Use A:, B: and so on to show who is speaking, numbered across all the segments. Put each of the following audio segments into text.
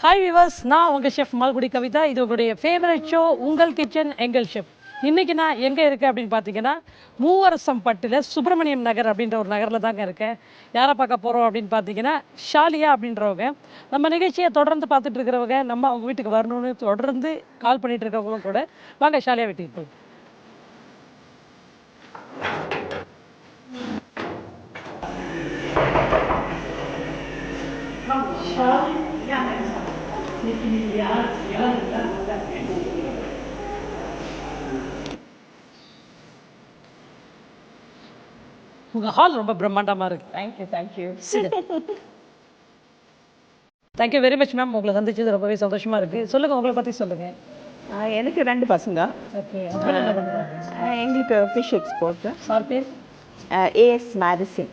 A: Hi viewers, நான் உங்கள் chef Malgudi Kavitha. இது உங்களுடைய ஃபேவரட் ஷோ உங்கள் கிச்சன் எங்கள் ஷெஃப். இன்றைக்கி நான் எங்கே இருக்கேன் அப்படின்னு பார்த்தீங்கன்னா, மூவரசம்பட்டில் சுப்பிரமணியம் நகர் அப்படின்ற ஒரு நகரில் தாங்க இருக்கேன். யாரை பார்க்க போகிறோம் அப்படின்னு பார்த்தீங்கன்னா, ஷாலியா அப்படின்றவங்க. நம்ம நிகழ்ச்சியை தொடர்ந்து பார்த்துட்டு இருக்கிறவங்க, நம்ம அவங்க வீட்டுக்கு வரணும்னு தொடர்ந்து கால் பண்ணிகிட்டு இருக்கவங்களும் கூட. வாங்க ஷாலியா வீட்டுக்கு போய். உங்கள் ஹால் ரொம்ப பிரம்மாண்டமாக இருக்குது. Thank you very much ma'am. உங்களை சந்திச்சது ரொம்பவே சந்தோஷமாக இருக்குது. சொல்லுங்கள், உங்களை பற்றி சொல்லுங்கள்.
B: எனக்கு 2 பசங்க.
A: ஓகே.
B: எங்களுக்கு ஃபிஷ் எக்ஸ்போர்ட்.
A: சார் பேர்?
B: ஏஎஸ் மேரிசன்.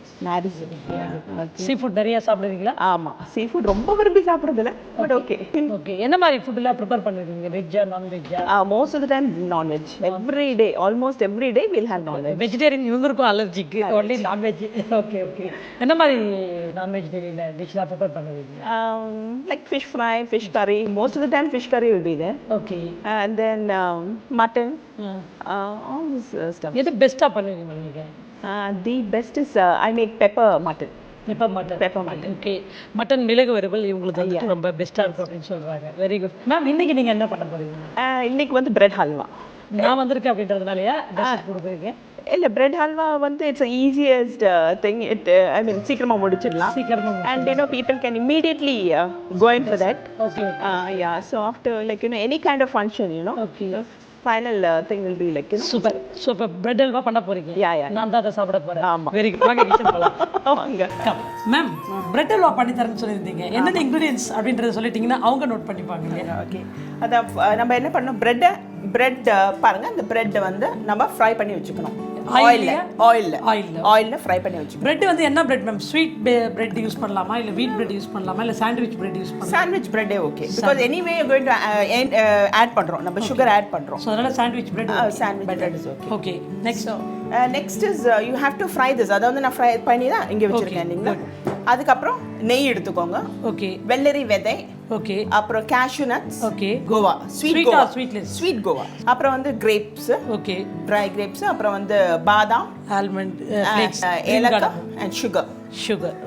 A: சீ ஃபுட் நிறைய சாப்பிடுவீங்களா?
B: ஆமாம், சீ ஃபுட் ரொம்ப விரும்பி சாப்பிட்றதில்ல, பட் ஓகே.
A: ஓகே. என்ன மாதிரி ஃபுட்டெல்லாம் ப்ரிப்பேர் பண்ணுவீங்க? வெஜ்ஜா நான்வெஜ்ஜா?
B: Most of the time nonveg. Every day, almost every day will have nonveg.
A: Vegetarian இவங்களுக்கும் அலர்ஜிக்கு ஒன்லி நான்வெஜ். Okay okay. என்ன மாதிரி நான்வெஜ் டிஷ்லாம் ப்ரிப்பேர் பண்ணுவீங்க?
B: Like fish fry, fish curry. Most of the time fish curry will be there.
A: Okay.
B: And then mutton, all this stuff.
A: எது பெஸ்ட்டாக பண்ணுவீங்க நீங்கள்?
B: The best is I make pepper mutton.
A: Pepper mutton. Okay. Mutton மிளகு வறுவல் இவங்களுக்கு வந்து ரொம்ப பெஸ்ட்டாக இருக்கும் அப்படின்னு சொல்கிறாங்க. Very good ma'am. இன்றைக்கி நீங்கள் என்ன பண்ண போகிறீங்க?
B: இன்னைக்கு வந்து பிரெட் ஹல்வா.
A: நான் வந்திருக்கேன் அப்படின்றதுனாலயா கொடுக்குறீங்க?
B: இல்லை, பிரெட் ஹல்வா வந்து இட்ஸ் ஈஸியஸ்ட் திங். ஐ மீன் சீக்கிரமாக முடிச்சிடலாம். And people can immediately go in for that.
A: Okay.
B: Yeah, so after any kind of function,
A: Okay.
B: final thing will be like
A: super. So இப்போ பிரெட் ஹல்வா பண்ண போறீங்க?
B: Yeah.
A: நான் தான் அதை சாப்பிட போறேன்.
B: ஆமாம்.
A: Very good. வாங்க கிச்சன் போகலாம்.
B: வாங்க
A: மேம். பிரெட் ஹல்வா பண்ணி தரேன்னு சொல்லியிருந்தீங்க. என்னென்ன இன்க்ரீடியன்ஸ் அப்படின்றத சொல்லிட்டீங்கன்னா அவங்க நோட் பண்ணிப்பாங்க.
B: ஓகே. அதான் நம்ம என்ன பண்ணணும், பிரெட் பாருங்க, இந்த பிரெட் வந்து நம்ம ஃப்ரை பண்ணி வச்சுக்கணும். ஆயில்ல ஃப்ரை பண்ணி வச்சுக்கணும்.
A: பிரெட் வந்து என்ன bread ma'am? Sweet bread use பண்ணலாமா, இல்ல வீட் பிரெட் யூஸ் பண்ணலாமா, இல்ல சாண்ட்விச் பிரெட் யூஸ் பண்ணலாமா?
B: சாண்ட்விச் பிரெட்டே okay. Because anyway you going to add பண்றோம், நம்ம சுகர் ஆட் பண்றோம்.
A: சோ அதனால sandwich bread
B: bread is okay.
A: Okay.
B: Next is you have to fry this. அத வந்து நான் ஃப்ரை பண்ணி தான் இங்க வச்சிருக்கேன் இல்லீங்களா. அதுக்கப்புறம் நெய் எடுத்துக்கோங்க.
A: ஓகே.
B: வெள்ளரி விதை.
A: ஓகே.
B: அப்புறம் cashew nuts.
A: Okay.
B: Goa, sweet Goa. அப்புறம் வந்து கிரேப்ஸ்.
A: ஓகே.
B: Try grapes. அப்புறம் வந்து பாதாம்,
A: ஆல்மண்ட் ஃப்ளேக்ஸ்,
B: ஏலக்காய் and sugar.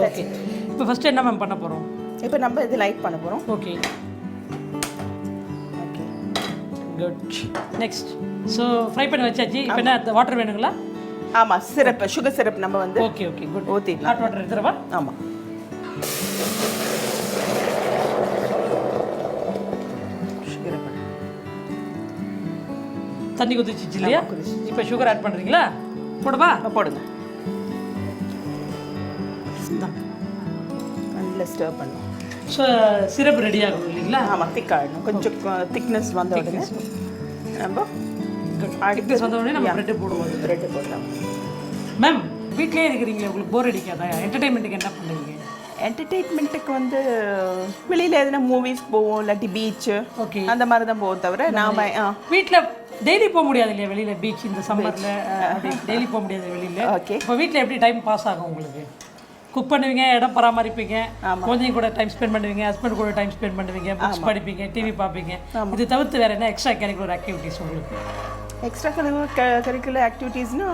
A: ஓகே. இப்போ ஃபர்ஸ்ட் என்ன மேம் பண்ண போறோம்?
B: இப்போ நம்ம இது லைட் பண்ண போறோம்.
A: Okay. Good. Next. So fry பண்ணி வச்சாச்சு. இப்போ என்ன வாட்டர் வேணுங்களா?
B: ஆமா, சிரப், சுகர் சிரப் நம்ம வந்து
A: ஓகே குட்
B: ஊத்திடலாம்.
A: ஹாட் வாட்டர் எடுத்துறவா?
B: ஆமா.
A: தண்ணி கொதிச்சிச்சு இல்லையா? இப்போ சுகர் ஆட் பண்றீங்களா? போடுவா?
B: போடுங்க. நல்லா ஸ்டர் பண்ணுங்க.
A: ஸோ சிரப் ரெடி ஆகும் இல்லைங்களா?
B: ஆமாம், திக் ஆகிடும். கொஞ்சம் திக்னஸ் வந்த உடனே நம்ம
A: திக்னஸ் வந்த உடனே நம்ம பிரெட்டு போடுவோம்.
B: பிரெட்டு போடலாம்.
A: மேம், வீட்டிலே இருக்கிறீங்க, உங்களுக்கு போர் அடிக்காதா? என்டர்டைன்மெண்ட்டுக்கு என்ன பண்ணுவீங்க?
B: என்டர்டெயின்மெண்ட்டுக்கு வந்து வெளியில் எதுனா மூவிஸ் போவோம், இல்லாட்டி பீச்சு,
A: ஓகே,
B: அந்த மாதிரி தான் போவோம். தவிர நாம
A: வீட்டில் டெய்லி போக முடியாது இல்லையா வெளியில்? பீச் இந்த சம்மரில் டெய்லி போக முடியாது வெளியில்.
B: ஓகே.
A: இப்போ வீட்டில் எப்படி டைம் பாஸ் ஆகும் உங்களுக்கு? குக் பண்ணுவீங்க, இடம் பராமரிப்பீங்க, குழந்தைங்க கூட டைம் ஸ்பெண்ட் பண்ணுவீங்க, ஹஸ்பண்ட் கூட டைம் ஸ்பெண்ட் பண்ணுவீங்க, புக்ஸ் படிப்பீங்க, டிவி பார்ப்பீங்க. இது தவிர்த்து வேறு என்ன எக்ஸ்ட்ரா கரிக்குலர் ஆக்டிவிட்டீஸ் உங்களுக்கு?
B: எக்ஸ்ட்ரா கரிக்குலர் ஆக்டிவிட்டீஸ்னா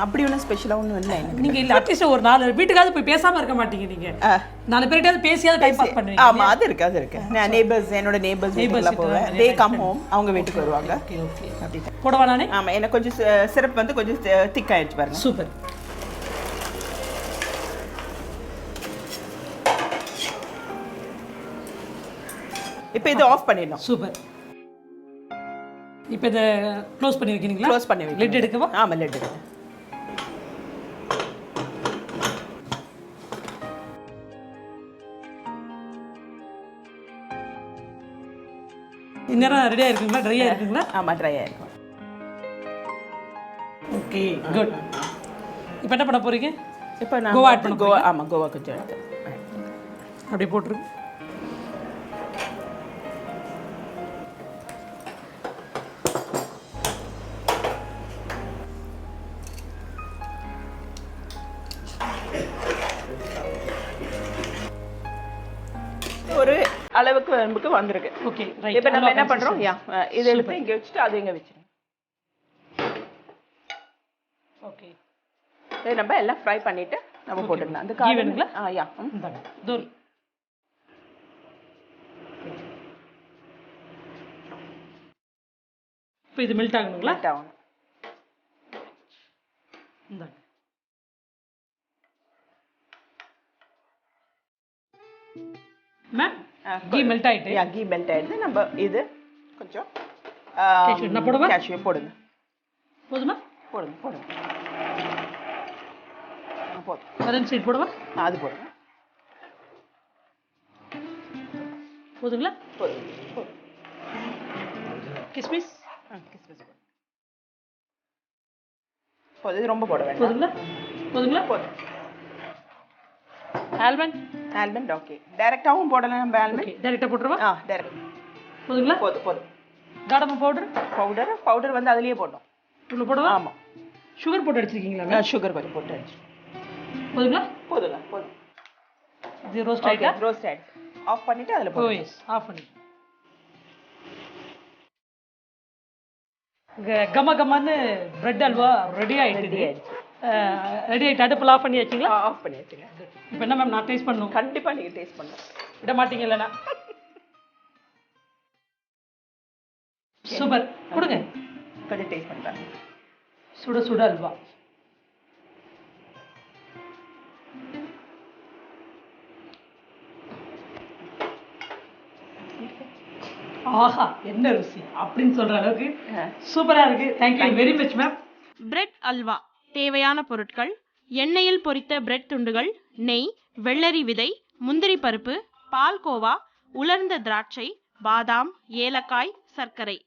B: அப்படி ஒன்றும் ஸ்பெஷலாக ஒன்றும் இல்லை.
A: நீங்கள் இல்லை, அட்லீஸ்ட் ஒரு 4 வீட்டுக்காவது போய் பேசாமல் இருக்க மாட்டீங்க நீங்கள்? 4 பேர்கிட்ட பேசியாவது டைம் பாஸ் பண்ணுவீங்க.
B: ஆமாம், அது இருக்கு. நான் என்னோட நெய்பர்ஸ் வீட்டுக்குலாம் போவேன். தே கம் ஹோம், அவங்க வீட்டுக்கு வருவாங்க.
A: ஓகே. அப்படி போடவா நானே?
B: ஆமாம், எனக்கு கொஞ்சம் சிரப் வந்து கொஞ்சம் திக் ஆகிடுச்சு பாருங்க.
A: சூப்பர்.
B: இப்போ இது ஆஃப் பண்ணிடலாம்.
A: சூப்பர். இப்போ இதை க்ளோஸ் பண்ணி வைக்கிறீங்களா?
B: க்ளோஸ் பண்ணி வைக்கிறேன்.
A: லிட் எடுக்கவா?
B: ஆமாம், லிட் எடுக்க.
A: இந்நேரம் ரெடியாக இருக்குங்களா, ட்ரையாக இருக்குங்களா?
B: ஆமாம், ட்ரையாக இருக்கும்.
A: Okay, good. இப்போ என்ன பண்ண போகிறீங்க?
B: இப்போ நான்
A: கோவா ஆட் பண்ண
B: கோவா, ஆமாம், கோவா கொஞ்சம் எடுத்து
A: அப்படியே போட்டுருங்க.
B: ஒரு அளவுக்கு நமக்கு வந்திருக்கு.
A: Okay, right.
B: இப்போ நம்ம என்ன பண்ணுறோம்? இதை எடுத்து இங்கே வச்சுட்டு அது இங்கே வச்சுருங்க.
A: ஓகே,
B: இதை நம்ம எல்லாம் ஃப்ரை பண்ணிவிட்டு நம்ம போட்டுக்கலாம். அந்த
A: கீ வேணுங்களா?
B: இந்தாங்க.
A: தூர். இப்போ இது மெல்ட் ஆகணுங்களா?
B: மெல்ட் ஆகணும்.
A: இந்தாங்க. மேம், கீ மெல்ட் ஆயிட்டு.
B: கீ மெல்ட் ஆயிடுது. நம்ம இது கொஞ்சம்
A: நான் போடுவா?
B: கேஷ்யூ போடுங்க.
A: போதுமா?
B: போடுங்க போடுங்க. போதும்.
A: கரண்ட் சீட் போடுவா?
B: அது போடுங்க.
A: போதுங்களா?
B: போதும் போதும்.
A: கிஸ்மிஸ்?
B: கிஸ்மிஸ் போடுங்க. போதும். இது ரொம்ப போட வேண்டாம்.
A: போதுங்களா? போதுங்களா?
B: போதும்.
A: ஆல்மண்ட்?
B: Almond okay. டைரக்டாவும் போடலாம் நம்ம ஆல்மண்ட்.
A: டைரக்டா போட்டுருவா?
B: டைரக்ட்.
A: போதுங்களா?
B: போதும் போதும்.
A: காடமம்
B: பவுடர் வந்து அதுலயே போட்டோம்.
A: உள்ள போடுவா?
B: ஆமா.
A: சுகர் போட்டு அடிச்சிருக்கீங்களா?
B: சுகர் கொஞ்சம் போட்டு அடிச்சு.
A: போதுங்களா?
B: போதுங்க போதும்.
A: இது ரோஸ்ட் ஆயிட்டா?
B: ரோஸ்ட் ஆயிடுச்சு. ஆஃப் பண்ணிட்டு அதுல போடுங்க.
A: எஸ், ஆஃப் பண்ணி. கம கமன்னு பிரெட் அல்வா ரெடி ஆயிடுச்சு. ரெடி ஆயிட்டு அடுப்புல ஆஃப் பண்ணி வச்சிங்களா?
B: ஆஃப் பண்ணி வச்சுங்க.
A: இப்போ என்ன மேம், நான் டேஸ்ட் பண்ணணும்?
B: கண்டிப்பா நீங்க டேஸ்ட் பண்ணணும்.
A: விட மாட்டீங்க இல்லைனா? சூப்பர், கொடுங்க.
B: கொஞ்சம் டேஸ்ட் பண்ணுறேன்.
A: சுட சுட அல்வா. ஆஹா, என்ன ருசி அப்படின்னு சொல்ற அளவுக்கு சூப்பரா இருக்கு. Thank you very much ma'am.
C: Bread halwa தேவையான பொருட்கள்: எண்ணெயில் பொரித்த பிரெட் துண்டுகள், நெய், வெள்ளரி விதை, முந்திரி பருப்பு, பால்கோவா, உலர்ந்த திராட்சை, பாதாம், ஏலக்காய், சர்க்கரை.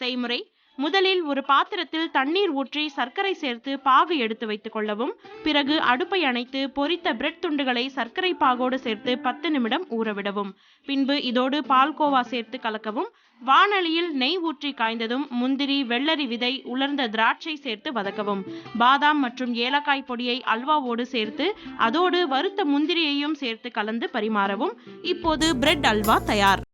C: செய்முறை: முதலில் ஒரு பாத்திரத்தில் தண்ணீர் ஊற்றி சர்க்கரை சேர்த்து பாகு எடுத்து வைத்துக் கொள்ளவும். பிறகு அடுப்பை அணைத்து பொரித்த பிரெட் துண்டுகளை சர்க்கரை பாகோடு சேர்த்து 10 நிமிடம் ஊறவிடவும். பின்பு இதோடு பால்கோவா சேர்த்து கலக்கவும். வாணலியில் நெய் ஊற்றி காய்ந்ததும் முந்திரி, வெள்ளரி விதை, உலர்ந்த திராட்சை சேர்த்து வதக்கவும். பாதாம் மற்றும் ஏலக்காய் பொடியை அல்வாவோடு சேர்த்து அதோடு வறுத்த முந்திரியையும் சேர்த்து கலந்து பரிமாறவும். இப்போது பிரெட் அல்வா தயார்.